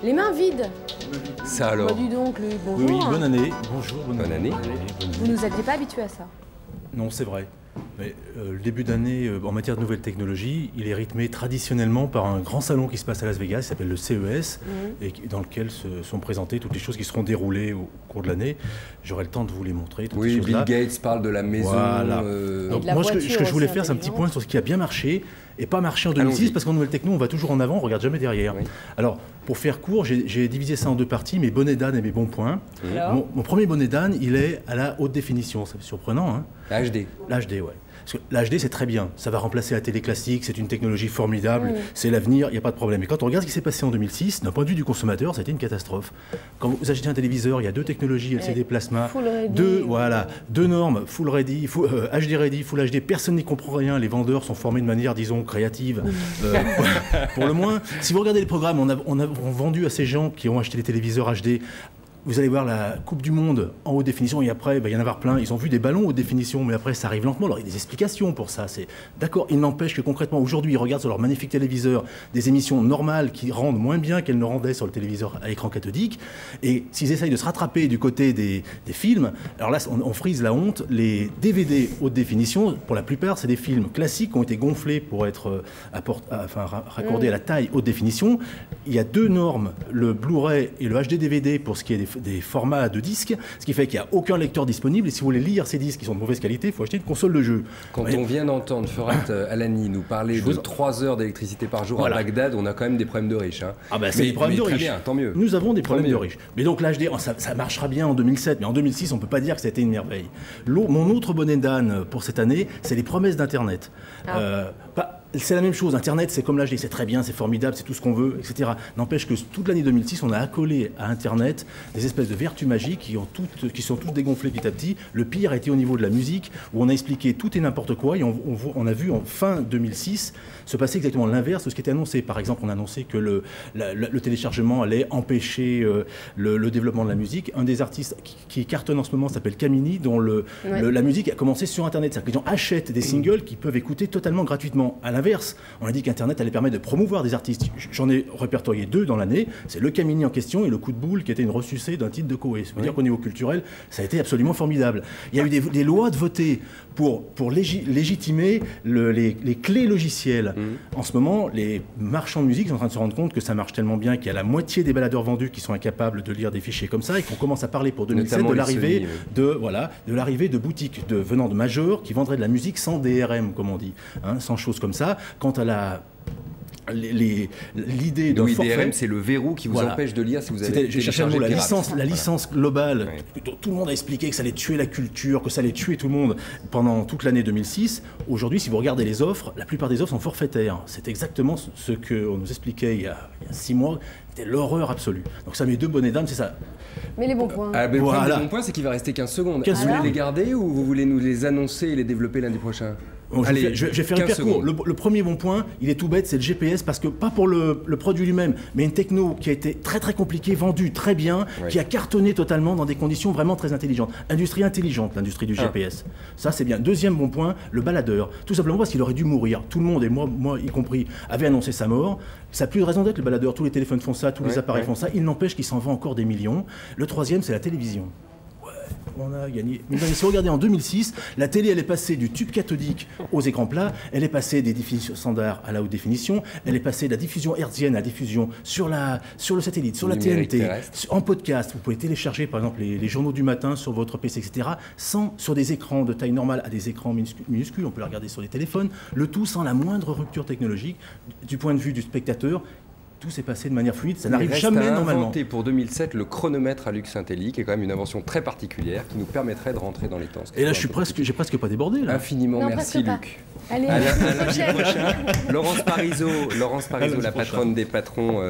Les mains vides. Ça alors. Bah, dis donc, Luc, bonjour. Oui, bonne année. Bonjour, Bonne année. Vous nous aviez pas habitués à ça. Non, c'est vrai. Mais, le début d'année en matière de nouvelles technologies, il est rythmé traditionnellement par un grand salon qui se passe à Las Vegas, qui s'appelle le CES, et dans lequel se sont présentées toutes les choses qui seront déroulées au cours de l'année. J'aurai le temps de vous les montrer. Toutes Oui, ces Bill choses-là. Gates parle de la maison. Voilà. Donc, de la moi, ce que voiture je voulais aussi faire, c'est un petit intelligente. point sur ce qui a bien marché et pas marché en 2006, Allons-y. parce qu'en nouvelle techno, on va toujours en avant, on regarde jamais derrière. Oui. Alors, pour faire court, j'ai divisé ça en deux parties, mes bonnets d'âne et mes bons points. Alors Mon premier bonnet d'âne, il est à la haute définition. C'est surprenant, hein? HD. L'HD, ouais. Parce que l'HD, c'est très bien. Ça va remplacer la télé classique, c'est une technologie formidable, c'est l'avenir, il n'y a pas de problème. Et quand on regarde ce qui s'est passé en 2006, d'un point de vue du consommateur, ça a été une catastrophe. Quand vous achetez un téléviseur, il y a deux technologies, LCD plasma, Full ready, deux normes, Full Ready, HD Ready, Full HD, personne n'y comprend rien, les vendeurs sont formés de manière, disons, créative, pour le moins. Si vous regardez les programmes, on a vendu à ces gens qui ont acheté les téléviseurs HD. Vous allez voir la Coupe du Monde en haute définition et après, il va y en avoir plein. Ils ont vu des ballons haute définition, mais après, ça arrive lentement. Alors, il y a des explications pour ça. C'est d'accord. Il n'empêche que concrètement, aujourd'hui, ils regardent sur leur magnifique téléviseur des émissions normales qui rendent moins bien qu'elles ne rendaient sur le téléviseur à écran cathodique. Et s'ils essayent de se rattraper du côté des films, alors là, on frise la honte. Les DVD haute définition, pour la plupart, c'est des films classiques qui ont été gonflés pour être raccordés à la taille haute définition. Il y a deux normes, le Blu-ray et le HD DVD pour ce qui est des formats de disques, ce qui fait qu'il n'y a aucun lecteur disponible et si vous voulez lire ces disques qui sont de mauvaise qualité, il faut acheter une console de jeu. Quand on vient d'entendre Ferhat Alani nous parler de 3 heures d'électricité par jour à Bagdad, on a quand même des problèmes de riches. Hein. Ah ben c'est des problèmes de riches. Très bien, tant mieux. Nous avons des problèmes de riches. Mais donc l'HD, ça marchera bien en 2007, mais en 2006, on ne peut pas dire que c'était une merveille. Mon autre bonnet d'âne pour cette année, c'est les promesses d'Internet. C'est la même chose, Internet c'est comme l'HD, c'est très bien, c'est formidable, c'est tout ce qu'on veut, etc. N'empêche que toute l'année 2006, on a accolé à Internet des espèces de vertus magiques qui sont toutes dégonflées petit à petit. Le pire a été au niveau de la musique, où on a expliqué tout et n'importe quoi, et on a vu en fin 2006 se passer exactement l'inverse de ce qui était annoncé. Par exemple, on a annoncé que le téléchargement allait empêcher le développement de la musique. Un des artistes qui cartonne en ce moment s'appelle Camini, dont la musique a commencé sur Internet. C'est-à-dire que les gens achètent des singles qu'ils peuvent écouter totalement gratuitement. À l'inverse, on a dit qu'Internet allait permettre de promouvoir des artistes. J'en ai répertorié 2 dans l'année. C'est le Camini en question et le Coup de boule qui était une ressucée d'un titre de Koé. Ça veut dire qu'au niveau culturel, ça a été absolument formidable. Il y a eu des lois de voter pour légitimer les clés logicielles. En ce moment, les marchands de musique sont en train de se rendre compte que ça marche tellement bien qu'il y a la moitié des baladeurs vendus qui sont incapables de lire des fichiers comme ça et qu'on commence à parler pour 2007 de l'arrivée de boutiques venant de majors qui vendraient de la musique sans DRM, comme on dit, sans choses comme ça. Quant à l'idée d'un forfait... DRM, c'est le verrou qui vous empêche de lire si vous avez téléchargé la licence globale. Tout le monde a expliqué que ça allait tuer la culture, que ça allait tuer tout le monde pendant toute l'année 2006. Aujourd'hui, si vous regardez les offres, la plupart des offres sont forfaitaires. C'est exactement ce qu'on nous expliquait il y a 6 mois. C'était l'horreur absolue. Donc ça, mes 2 bonnets d'âne, c'est ça. Mais les bons points. Le problème des bons points, c'est qu'il va rester 15 secondes. Vous voulez les garder ou vous voulez nous les annoncer et les développer lundi prochain? Allez, je vais faire un parcours. Le premier bon point, il est tout bête, c'est le GPS, parce que pas pour le produit lui-même, mais une techno qui a été très très compliquée, vendue très bien, qui a cartonné totalement dans des conditions vraiment très intelligentes. Industrie intelligente, l'industrie du GPS. Ça, c'est bien. Deuxième bon point, le baladeur. Tout simplement parce qu'il aurait dû mourir. Tout le monde, et moi y compris, avait annoncé sa mort. Ça n'a plus de raison d'être, le baladeur. Tous les téléphones font ça, tous les appareils font ça. Il n'empêche qu'il s'en vend encore des millions. Le troisième, c'est la télévision. On a gagné. Mais si vous regardez en 2006, la télé, elle est passée du tube cathodique aux écrans plats, elle est passée des diffusions standards à la haute définition, elle est passée de la diffusion hertzienne à la diffusion sur le satellite, sur la TNT, en podcast. Vous pouvez télécharger par exemple les journaux du matin sur votre PC, etc., sur des écrans de taille normale à des écrans minuscules, on peut les regarder sur les téléphones, le tout sans la moindre rupture technologique du point de vue du spectateur. Tout s'est passé de manière fluide, ça n'arrive jamais normalement. Inventé pour 2007 le chronomètre à Luxintelli, qui est quand même une invention très particulière qui nous permettrait de rentrer dans les temps. Et là, j'ai presque pas débordé. Là. Infiniment merci, Luc. Allez, à lundi prochain. Laurence Parisot, la patronne des patrons.